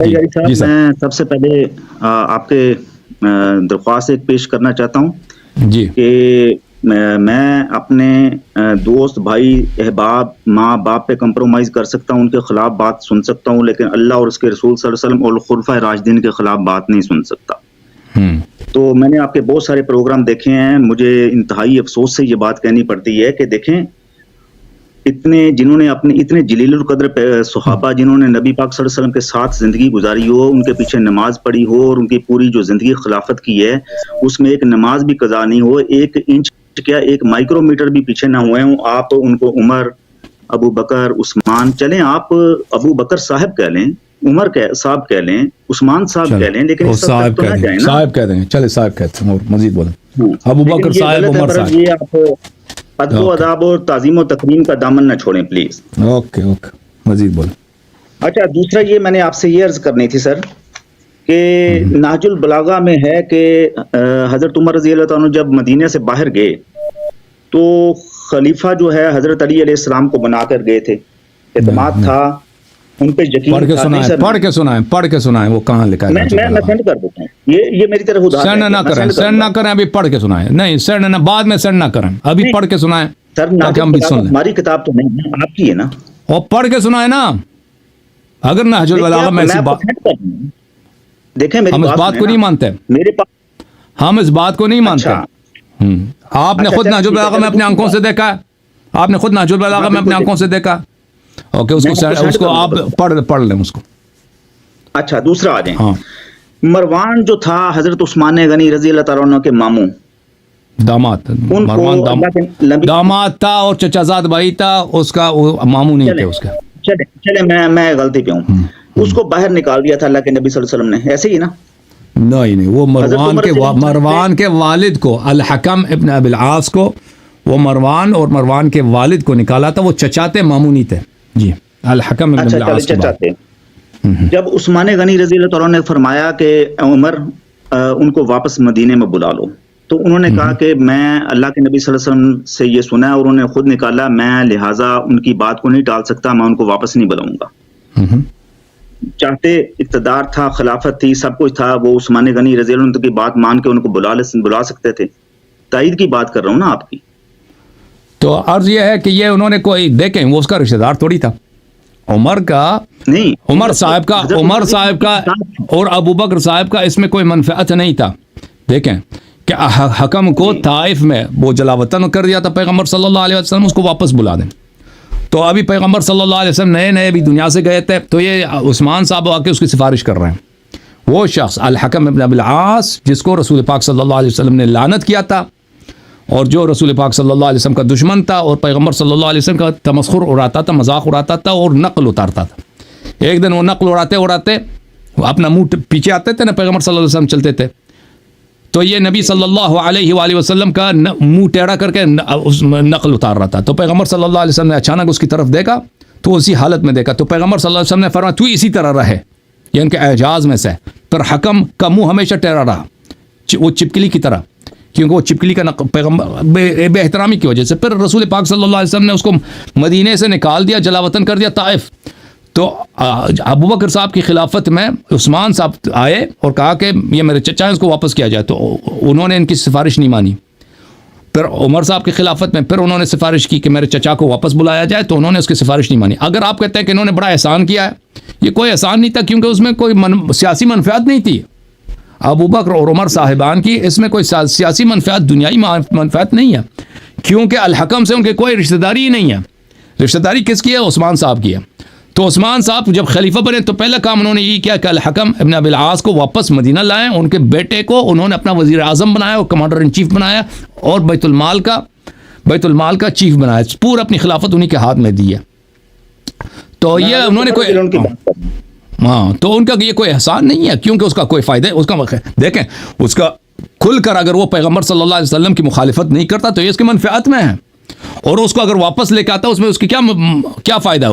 جی صاحب، میں سب سے پہلے آپ کے درخواست ایک پیش کرنا چاہتا ہوں جی کہ میں اپنے دوست بھائی احباب ماں باپ پہ کمپرومائز کر سکتا ہوں، ان کے خلاف بات سن سکتا ہوں، لیکن اللہ اور اس کے رسول صلی اللہ علیہ وسلم اور خلفائے راشدین کے خلاف بات نہیں سن سکتا۔ تو میں نے آپ کے بہت سارے پروگرام دیکھے ہیں، مجھے انتہائی افسوس سے یہ بات کہنی پڑتی ہے کہ دیکھیں اتنے جنہوں نے اپنے اتنے جلیل القدر صحابہ جنہوں نے نبی پاک صلی اللہ علیہ وسلم کے ساتھ زندگی گزاری ہو، ان کے پیچھے نماز پڑھی ہو اور ان کی پوری جو زندگی خلافت کی ہے اس میں ایک نماز بھی قضا نہیں ہو، ایک انچ کیا ایک مائکرو میٹر بھی پیچھے نہ ہوئے ہوں، آپ ان کو عمر، ابو بکر، عثمان، چلیں آپ ابو بکر صاحب کہہ لیں، عمر صاحب کہہ لیں، عثمان صاحب کہہ لیں، لیکن اس تک تو نہ جائیں نا۔ صاحب کہہ دیں، چلے صاحب کہتے ہیں اور مزید بولیں، ابو بکر صاحب، عمر صاحب۔ یہ آپ ادب و اداب اور تعظیم و تکریم کا دامن نہ چھوڑیں پلیز۔ اوکے اوکے، مزید بولیں۔ اچھا، دوسرا یہ میں نے آپ سے یہ عرض کرنی تھی سر کہ نہج البلاغہ میں ہے کہ حضرت عمر رضی اللہ تعالیٰ جب مدینہ سے باہر گئے تو خلیفہ جو ہے حضرت علی علیہ السلام کو بنا کر گئے تھے، اعتماد تھا ان پہ، یقین پڑھ کے سنائیں وہ کہاں لکھا ہے؟ میں سینڈ کر دیتا ہوں، یہ میری طرف ادھار ہے، سینڈ نہ کریں، ابھی پڑھ کے سنائیں، نہیں سینڈ نہ، بعد میں سینڈ نہ کریں، ابھی پڑھ کے سنائیں سر۔ ہماری کتاب تو نہیں، آپ کی ہے نا، اور پڑھ کے سنائیں نا۔ اگر نہج البلاغہ میں ایسی بات، دیکھیں ہم اس بات کو نہیں مانتے، میرے پاس ہم اس بات کو نہیں مانتے۔ آپ نے خود نہج البلاغہ میں اپنے آنکھوں سے دیکھا ہے، آپ نے خود نہج البلاغہ میں اپنے آنکھوں سے دیکھا۔ اوکے، اس کو آپ پڑھ لیں اس کو۔ اچھا، دوسرا آ جائیں۔ مروان جو تھا حضرت عثمان غنی رضی اللہ تعالیٰ عنہ کے ماموں، داماد، مروان داماد تھا اور چچا زاد بھائی تھا اس کا، وہ ماموں نہیں تھے اس کا۔ چلے میں غلطی پہ ہوں، اس کو باہر نکال دیا تھا اللہ کے نبی صلی اللہ علیہ وسلم نے، ایسے ہی نا؟ نہیں، وہ مروان کے والد کو، الحکم ابن ابی العاص کو، وہ مروان اور مروان کے والد کو نکالا تھا، وہ چچا تھے، ماموں نہیں تھے۔ جی، الحکم ابن ابی العاص چچا تھے۔ جب عثمان غنی رضی اللہ تعالیٰ نے فرمایا کہ عمر ان کو واپس مدینے میں بلا لو، تو انہوں نے کہا کہ میں اللہ کے نبی صلی اللہ علیہ وسلم سے یہ سنا ہے اور انہوں نے خود نکالا، میں لہٰذا ان کی بات کو نہیں ٹال سکتا، میں ان کو واپس نہیں بلاؤں گا۔ چاہتے اقتدار تھا، خلافت تھی، سب کچھ تھا، وہ عثمان غنی رضی اللہ عنہ کی بات مان کے ان کو بلا سکتے تھے۔ تائید کی بات کر رہا ہوں نا آپ کی۔ تو عرض یہ ہے کہ یہ انہوں نے کوئی، دیکھیں وہ اس کا رشتہ دار تھوڑی تھا، عمر کا نہیں، عمر صاحب کا اور ابو بکر صاحب کا اس میں کوئی منفعت نہیں تھا۔ دیکھیں کہ حکم کو طائف میں وہ جلا وطن کر دیا تھا پیغمبر صلی اللہ علیہ وسلم، اس کو واپس بلا دیں۔ تو ابھی پیغمبر صلی اللہ علیہ وسلم نئے ابھی دنیا سے گئے تھے، تو یہ عثمان صاحب آ کے اس کی سفارش کر رہے ہیں۔ وہ شخص الحکم ابن ابی العاص جس کو رسول پاک صلی اللہ علیہ وسلم نے لعنت کیا تھا، اور جو رسول پاک صلی اللہ علیہ وسلم کا دشمن تھا، اور پیغمبر صلی اللہ علیہ وسلم کا تمسخر اڑاتا تھا، مذاق اڑاتا تھا اور نقل اتارتا تھا۔ ایک دن وہ نقل اڑاتے اپنا منہ پیچھے آتے تھے نا، پیغمبر صلی اللہ علیہ وسلم چلتے تھے، تو یہ نبی صلی اللہ علیہ وآلہ وسلم کا منہ ٹیڑھا کر کے نقل اتار رہا تھا۔ تو پیغمبر صلی اللہ علیہ وسلم نے اچانک اس کی طرف دیکھا، تو اسی حالت میں دیکھا، تو پیغمبر صلی اللہ علیہ وسلم نے فرمایا تو اسی طرح رہے، یہ ان کے اعجاز میں سے۔ پر حکم کا منہ ہمیشہ ٹیڑھا رہا، وہ چپکلی کی طرح، کیونکہ وہ چپکلی کا پیغمبر بے احترامی کی وجہ سے۔ پھر رسول پاک صلی اللہ علیہ وسلم نے اس کو مدینے سے نکال دیا، جلا وطن کر دیا طائف۔ تو ابو بکر صاحب کی خلافت میں عثمان صاحب آئے اور کہا کہ یہ میرے چچا ہیں، اس کو واپس کیا جائے، تو انہوں نے ان کی سفارش نہیں مانی۔ پھر عمر صاحب کی خلافت میں پھر انہوں نے سفارش کی کہ میرے چچا کو واپس بلایا جائے، تو انہوں نے اس کی سفارش نہیں مانی۔ اگر آپ کہتے ہیں کہ انہوں نے بڑا احسان کیا ہے، یہ کوئی احسان نہیں تھا، کیونکہ اس میں کوئی سیاسی منفعت نہیں تھی۔ ابو بکر اور عمر صاحبان کی اس میں کوئی سیاسی منفعت، دنیائی منفعت نہیں ہے، کیونکہ الحکم سے ان کے کوئی رشتہ داری ہی نہیں ہے۔ رشتہ داری کس کی ہے؟ عثمان صاحب کی ہے۔ تو عثمان صاحب جب خلیفہ بنے تو پہلا کام انہوں نے یہ کیا کہ الحکم ابن ابی العاص کو واپس مدینہ لائیں، ان کے بیٹے کو انہوں نے اپنا وزیر اعظم بنایا اور کمانڈر ان چیف بنایا، اور بیت المال کا چیف بنایا، پورا اپنی خلافت انہی کے ہاتھ میں دی ہے۔ تو یہ انہوں نے کوئی تو ان کا یہ کوئی احسان نہیں ہے، کیونکہ اس کا کوئی فائدہ ہے، اس کا دیکھیں اس کا کھل کر اگر وہ پیغمبر صلی اللہ علیہ وسلم کی مخالفت نہیں کرتا تو یہ اس کے منفعت میں ہے، اور اس کو اگر واپس لے کے آتا اس میں اس کی کیا فائدہ ہے،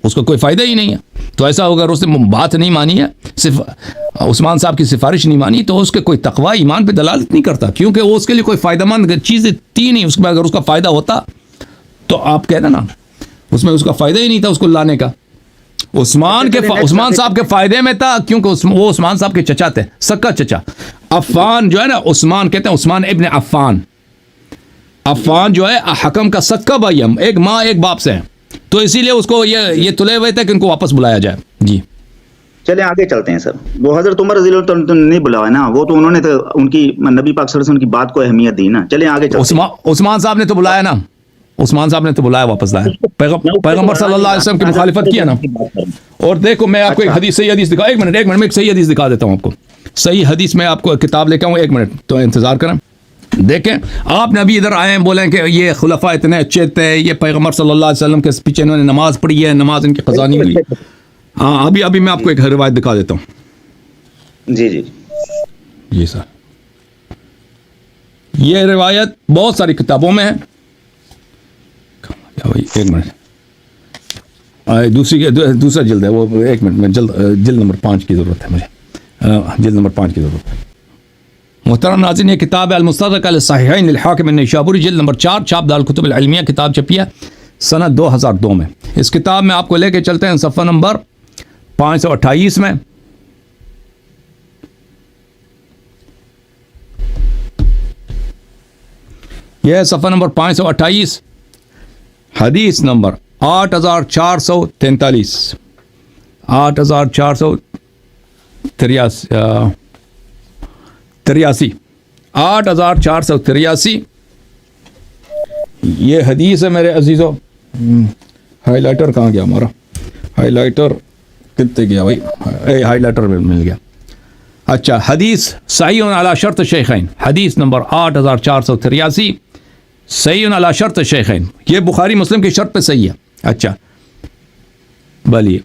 اس کا کوئی فائدہ ہی نہیں ہے۔ تو ایسا اگر اس نے بات نہیں مانی ہے، صرف عثمان صاحب کی سفارش نہیں مانی، تو اس کے کوئی تقوی ایمان پہ دلالت نہیں کرتا، کیونکہ وہ اس کے لیے کوئی فائدہ مند چیز تھی نہیں۔ اس میں اگر اس کا فائدہ ہوتا تو آپ کہہ دینا اس میں اس کا فائدہ ہی نہیں تھا اس کو لانے کا۔ عثمان صاحب کے فائدے میں تھا کیونکہ وہ عثمان صاحب کے چچا تھے, سکا چچا. عفان جو ہے نا, عثمان کہتے ہیں عثمان ابن عفان. عفان جو ہے حکم کا سکا بھائی, ہم ایک ماں ایک باپ سے ہیں, تو اسی لیے اس کو یہ تلے ہوئے تھے کہ ان کو واپس بلایا جائے. جی چلیں آگے چلتے ہیں سر. وہ حضرت عمر رضی اللہ عنہ نہیں بلایا نا, وہ تو انہوں نے تو ان کی نبی پاک صلی اللہ علیہ وسلم کی بات کو اہمیت دی نا. چلیں آگے چلتے ہیں. عثمان صاحب نے تو بلایا نا, عثمان صاحب نے تو بلایا, واپس لایا. پیغمبر صلی اللہ علیہ وسلم کی مخالفت کیا نا. اور دیکھو میں آپ کو ایک حدیث, صحیح حدیث دکھا, ایک منٹ میں ایک صحیح حدیث دکھا دیتا ہوں آپ کو. صحیح حدیث میں آپ کو کتاب لے کے آؤں, ایک منٹ تو انتظار کریں. دیکھیں آپ نے ابھی ادھر آئے ہیں, بولیں کہ یہ خلفاء اتنے اچھے تھے, یہ پیغمبر صلی اللہ علیہ وسلم کے پیچھے انہوں نے نماز پڑھی ہے, نماز ان کی قضا نہیں ہوئی. ہاں ابھی میں آپ کو ایک روایت دکھا دیتا ہوں. جی جی جی سر, یہ روایت بہت ساری کتابوں میں ہے. ایک منٹ, دوسرا جلد ہے وہ, ایک منٹ میں جلد نمبر 5 کی ضرورت ہے مجھے, جلد نمبر 5 کی ضرورت ہے. محترم ناظرین, یہ کتاب ہے المستدرک علی الصحیحین للحاکم النیشابوری, جلد نمبر 4, چھاپ دارالکتب العلمیہ, کتاب چھپی ہے سنہ 2002 میں. اس کتاب میں آپ کو لے کے چلتے ہیں صفحہ نمبر 528 میں. یہ ہے صفحہ نمبر 528, حدیث نمبر 8443, 8483, 8483. یہ حدیث ہے میرے عزیزو. ہائی لائٹر کہاں گیا ہمارا, ہائی لائٹر کتنے گیا بھائی, ہائی لائٹر مل گیا. اچھا, حدیث صحیح علی شرط شیخین, حدیث نمبر 8483, صحیح علی شرط شیخین. یہ بخاری مسلم کی شرط پہ صحیح ہے. اچھا بلیے,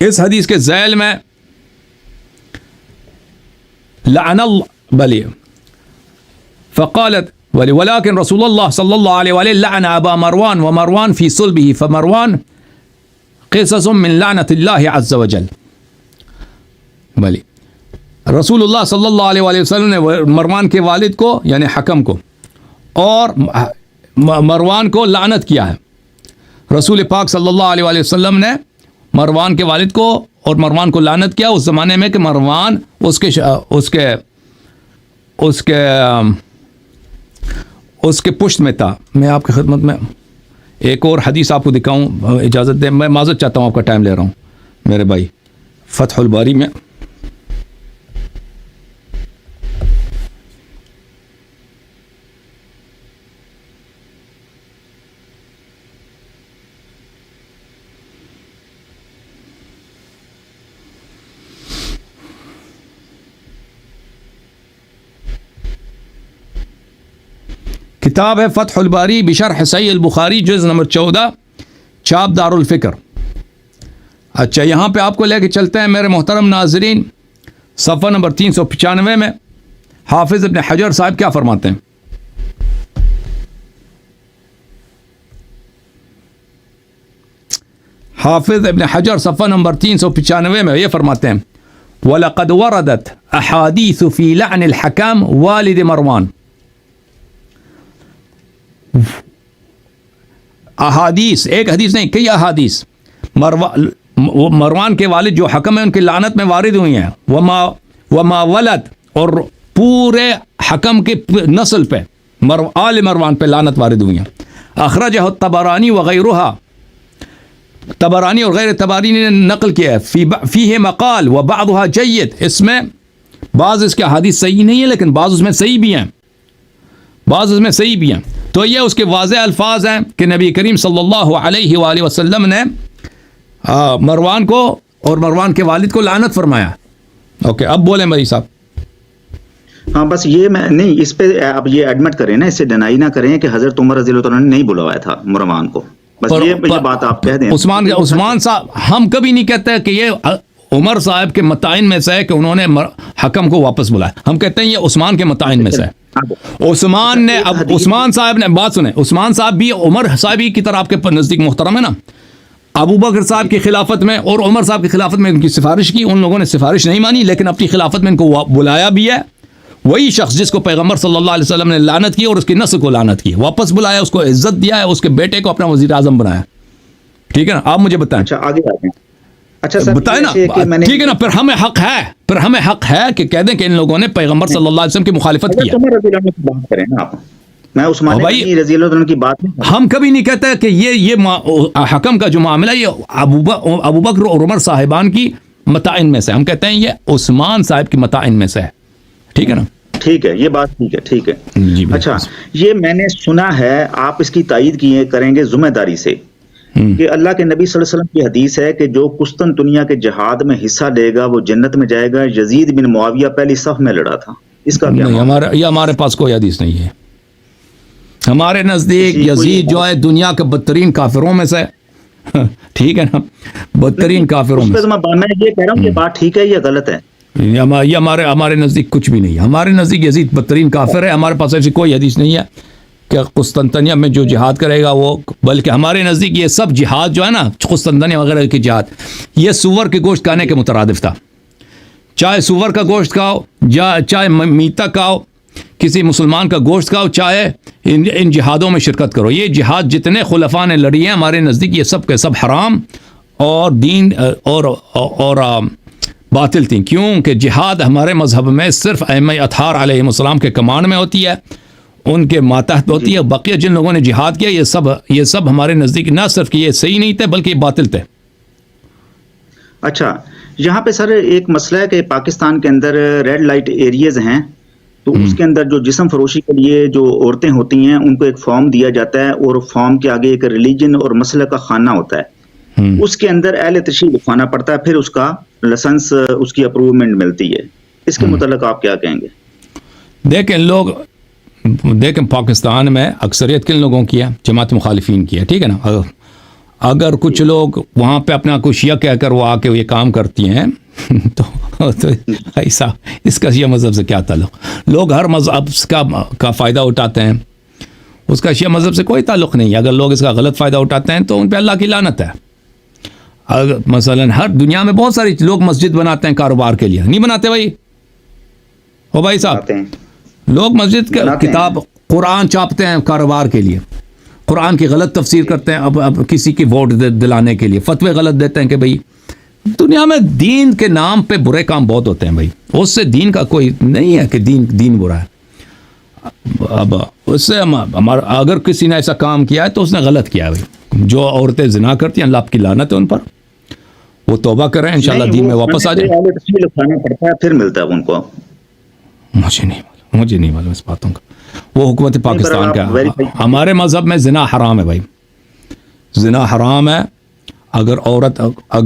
اس حدیث کے ذیل میں لعن بلیے فقالت ولكن رسول الله صلى الله عليه وآله لعن أبا مروان ومروان في صلبه فمروان قصص من لعنة الله عز وجل. بلی رسول اللہ صلی اللہ علیہ وآلہ وسلم نے مروان کے والد کو یعنی حکم کو اور مروان کو لعنت کیا ہے. رسول پاک صلی اللہ علیہ وآلہ وسلم نے مروان کے والد کو اور مروان کو لعنت کیا اس زمانے میں کہ مروان اس کے پشت میں تھا. میں آپ کی خدمت میں ایک اور حدیث آپ کو دکھاؤں, اجازت دیں, میں معذرت چاہتا ہوں, آپ کا ٹائم لے رہا ہوں میرے بھائی. فتح الباری میں کتاب ہے فتح الباری بشرح صحیح البخاری, جز نمبر 14, چھاپ دار الفکر. اچھا یہاں پہ آپ کو لے کے چلتے ہیں میرے محترم ناظرین, صفحہ نمبر 395 میں حافظ ابن حجر صاحب کیا فرماتے ہیں. حافظ ابن حجر صفحہ نمبر 395 میں یہ فرماتے ہیں وَلَقَدْ وَرَدَتْ أَحَادِيثُ فِي لَعْنِ الْحَكَمِ وَالِدِ مروان. احادیث, ایک حدیث نہیں کئی احادیث مروان کے والد جو حکم ہیں ان کی لعنت میں وارد ہوئی ہیں. وما ولد, اور پورے حکم کے نسل پہ آل مروان پہ لعنت وارد ہوئی ہیں. اخرجہ الطبرانی وغیرہ, طبرانی اور غیر طبرانی نے نقل کیا ہے. فیہ مقال وبعضها جید, اس میں بعض اس کے حدیث صحیح نہیں ہے لیکن بعض اس میں صحیح بھی ہیں, بعض اس میں صحیح بھی ہیں. تو یہ اس کے واضح الفاظ ہیں کہ نبی کریم صلی اللہ علیہ وآلہ وسلم نے مروان کو اور مروان کے والد کو لعنت فرمایا. اوکے اب بولیں مری صاحب. ہاں بس یہ میں نہیں, اس پہ آپ یہ ایڈمٹ کریں نا, اس سے ڈینائی نہ کریں کہ حضرت عمر رضی اللہ عنہ نے نہیں بلوایا تھا مروان کو. بس یہ بات آپ کہہ دیں. عثمان صاحب, ہم کبھی نہیں کہتے کہ یہ عمر صاحب کے متعین میں سے ہے کہ انہوں نے حکم کو واپس بلایا. ہم کہتے ہیں یہ عثمان کے متعین میں سے ہے. عثمان نے, اب عثمان صاحب نے, بات سنیں, عثمان صاحب بھی عمر صاحب کی طرح آپ کے نزدیک محترم ہے نا. ابو بکر صاحب کی خلافت میں اور عمر صاحب کی خلافت میں ان کی سفارش کی, ان لوگوں نے سفارش نہیں مانی لیکن اپنی خلافت میں ان کو بلایا بھی ہے. وہی شخص جس کو پیغمبر صلی اللہ علیہ وسلم نے لعنت کی اور اس کی نسل کو لعنت کی, واپس بلایا, اس کو عزت دیا ہے, اس کے بیٹے کو اپنا وزیر اعظم بنایا. ٹھیک ہے نا, آپ مجھے بتائیں. اچھا آگے آتے ہیں. اچھا سر بتائیں نا, ٹھیک ہے نا, پھر ہمیں حق ہے کہ کہہ دیں کہ ان لوگوں نے پیغمبر صلی اللہ علیہ وسلم کی مخالفت کیا. بات کریں نا آپ, میں عثمان غنی رضی اللہ عنہ کی بات نہیں, ہم کبھی نہیں کہتے کہ یہ حکم کا جو معاملہ یہ ابو بکر اور عمر صاحبان کی متاعن میں سے, ہم کہتے ہیں یہ عثمان صاحب کی متاعن میں سے ہے. ٹھیک ہے نا, ٹھیک ہے, یہ بات ٹھیک ہے, ٹھیک ہے جی. اچھا, یہ میں نے سنا ہے, آپ اس کی تائید کریں گے ذمہ داری سے, کہ اللہ کے نبی صلی اللہ علیہ وسلم کی حدیث ہے کہ جو قسطنطنیہ کے جہاد میں حصہ لے گا وہ جنت میں جائے گا. یزید بن معاویہ پہلی صف میں لڑا تھا, اس کا کیا؟ نہیں, ہمارے پاس کوئی حدیث نہیں ہے. ہمارے نزدیک یزید جو ہے دنیا کے بدترین کافروں میں سے, ٹھیک ہے نا, بدترین کافروں میں. میں یہ کہہ رہا ہوں کہ بات ٹھیک ہے یا غلط ہے؟ یہ ہمارے نزدیک کچھ بھی نہیں ہے. ہمارے نزدیک یزید بدترین کافر ہے. ہمارے پاس ایسی کوئی حدیث نہیں ہے کہ قسطنطنیہ میں جو جہاد کرے گا وہ, بلکہ ہمارے نزدیک یہ سب جہاد جو ہے نا, قسطنطنیہ وغیرہ کی جہاد, یہ سور کے گوشت کھانے کے مترادف تھا. چاہے سور کا گوشت کھاؤ, چاہے میتا کھاؤ, کسی مسلمان کا گوشت کھاؤ, چاہے ان جہادوں میں شرکت کرو. یہ جہاد جتنے خلفاء نے لڑی ہیں ہمارے نزدیک یہ سب کے سب حرام اور دین اور باطل تھیں. کیوں کہ جہاد ہمارے مذہب میں صرف ائمہ اطہار علیہ السلام کے کمانڈ میں ہوتی ہے, ان کے ماتحت ہوتی ہے. بقیہ جن لوگوں نے جہاد کیا یہ سب ہمارے نزدیک نہ صرف کہ یہ صحیح نہیں تھے بلکہ یہ باطل تھے. اچھا, یہاں پہ سر ایک مسئلہ ہے کہ پاکستان کے اندر ریڈ لائٹ ایریاز ہیں, تو اس کے اندر جو جسم فروشی کے لیے جو عورتیں ہوتی ہیں ان کو ایک فارم دیا جاتا ہے, اور فارم کے آگے ایک ریلیجن اور مسئلہ کا خانہ ہوتا ہے. اس کے اندر اہل تشریح لکھوانا پڑتا ہے, پھر اس کا لائسنس, اس کی اپروومنٹ ملتی ہے. اس کے متعلق آپ کیا کہیں گے؟ دیکھیں پاکستان میں اکثریت کن لوگوں کی ہے؟ جماعت مخالفین کی ہے. ٹھیک ہے نا. اگر کچھ لوگ وہاں پہ اپنا کچھ شیعہ کہہ کر وہ آ کے یہ کام کرتی ہیں تو ایسا اس کا شیعہ مذہب سے کیا تعلق؟ لوگ ہر مذہب کا فائدہ اٹھاتے ہیں, اس کا شیعہ مذہب سے کوئی تعلق نہیں ہے. اگر لوگ اس کا غلط فائدہ اٹھاتے ہیں تو ان پہ اللہ کی لعنت ہے. اگر مثلا ہر دنیا میں بہت سارے لوگ مسجد بناتے ہیں کاروبار کے لیے, نہیں بناتے بھائی؟ او بھائی صاحب, لوگ مسجد کے کتاب قرآن چھاپتے ہیں کاروبار کے لیے, قرآن کی غلط تفسیر کرتے ہیں اب کسی کی ووٹ دلانے کے لیے, فتوے غلط دیتے ہیں کہ بھئی دنیا میں دین کے نام پہ برے کام بہت ہوتے ہیں بھائی. اس سے دین کا کوئی نہیں ہے کہ دین برا ہے. اب اس سے ہمارا اگر کسی نے ایسا کام کیا ہے تو اس نے غلط کیا ہے بھائی. جو عورتیں زنا کرتی ہیں اللہ کی لعنت ہے ان پر, وہ توبہ کریں انشاءاللہ دین میں واپس آ جائیں. پھر ملتا ہے ان کو. مجھے نہیں معلوم اس باتوں کا. وہ حکومت پاکستان کا. ہمارے مذہب میں زنا حرام ہے بھائی, زنا حرام ہے. اگر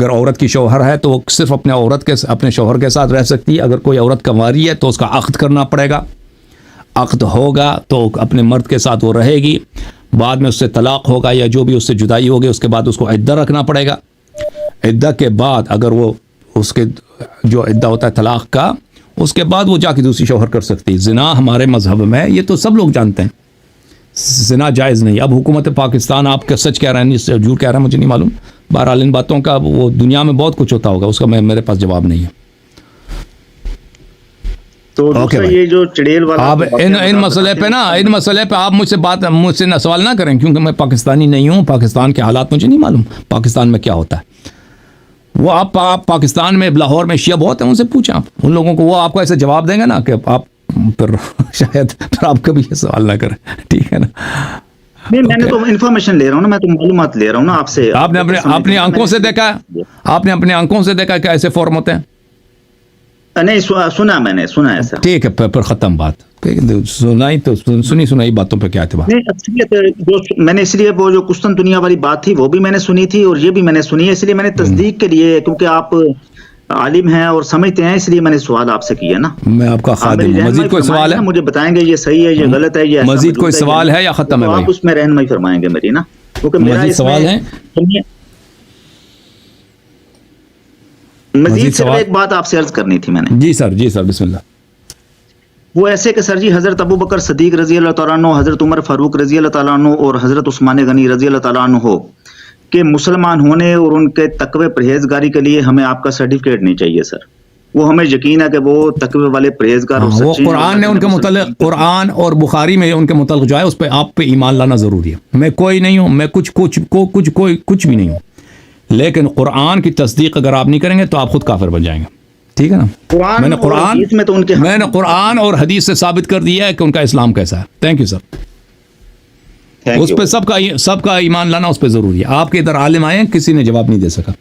عورت کی شوہر ہے تو وہ صرف اپنے شوہر کے ساتھ رہ سکتی ہے. اگر کوئی عورت کنواری ہے تو اس کا عقد کرنا پڑے گا. عقد ہوگا تو اپنے مرد کے ساتھ وہ رہے گی, بعد میں اس سے طلاق ہوگا یا جو بھی اس سے جدائی ہوگی, اس کے بعد اس کو عدہ رکھنا پڑے گا. عدہ کے بعد اگر وہ اس کے جو عدہ ہوتا ہے طلاق کا, اس کے بعد وہ جا کے دوسری شوہر کر سکتی ہے. زنا ہمارے مذہب میں, یہ تو سب لوگ جانتے ہیں, زنا جائز نہیں. اب حکومت پاکستان آپ کا سچ کہہ رہے ہیں جھوٹ کہہ رہے ہیں مجھے نہیں معلوم. بہرحال ان باتوں کا وہ دنیا میں بہت کچھ ہوتا ہوگا, اس کا میرے پاس جواب نہیں ہے. تو یہ جو چڑیل والا آپ ان مسئلے پہ آپ مجھ سے سوال نہ کریں, کیونکہ میں پاکستانی نہیں ہوں. پاکستان کے حالات مجھے نہیں معلوم پاکستان میں کیا ہوتا ہے. وہ آپ پاکستان میں لاہور میں شیعہ بہت ہیں, ان سے پوچھیں آپ ان لوگوں کو, وہ آپ کو ایسے جواب دیں گے نا کہ آپ پھر شاید آپ کبھی یہ سوال نہ کریں. ٹھیک ہے نا. نہیں, میں نے تو انفارمیشن لے رہا ہوں نا, میں تو معلومات لے رہا ہوں نا آپ سے. آپ نے اپنی آنکھوں سے دیکھا, آپ نے اپنی آنکھوں سے دیکھا کہ ایسے فارم ہوتے ہیں؟ نہیں میں نے سنا ایسا. ٹھیک ہے, پھر ختم بات. سنائی تو سنائی باتوں پہ کیا اعتبار؟ میں نے اس لیے وہ جو قسطنطنیہ والی بات تھی وہ بھی میں نے سنی تھی, اور یہ بھی میں نے سنی ہے, اس لیے میں نے تصدیق کے لیے, کیونکہ آپ عالم ہیں اور سمجھتے ہیں, اس لیے میں نے سوال آپ سے کیا نا. میں آپ کا خادم ہوں. مزید کوئی سوال ہے؟ مجھے بتائیں گے یہ صحیح ہے, یہ غلط ہے, یہ مزید کوئی سوال ہے یا ختم ہے بھائی؟ آپ اس میں رہنمائی فرمائیں گے میری نا, کیونکہ میرا مزید سوال ہے. مزید صرف ایک بات آپ سے عرض کرنی تھی میں نے. جی سر بسم اللہ. وہ ایسے کہ سر جی حضرت ابو بکر صدیق رضی اللہ تعالیٰ عنہ, حضرت عمر فاروق رضی اللہ تعالیٰ عنہ اور حضرت عثمان غنی رضی اللہ تعالیٰ عنہ ہو کہ مسلمان ہونے اور ان کے تقوی پرہیزگاری کے لیے ہمیں آپ کا سرٹیفکیٹ نہیں چاہیے سر. وہ ہمیں یقین ہے کہ وہ تقوی والے پرہیزگار اور وہ قرآن نے ان کے متعلق, قرآن اور بخاری میں ان کے متعلق جو ہے اس پہ آپ پہ ایمان لانا ضروری ہے. میں کوئی نہیں ہوں, میں کچھ بھی نہیں ہوں. لیکن قرآن کی تصدیق اگر آپ نہیں کریں گے تو آپ خود کافر بن جائیں گے. ٹھیک ہے نا. میں نے قرآن اور حدیث سے ثابت کر دیا ہے کہ ان کا اسلام کیسا ہے. Thank you sir. اس پہ سب کا ایمان لانا اس پہ ضروری ہے. آپ کے ادھر عالم آئے ہیں, کسی نے جواب نہیں دے سکا.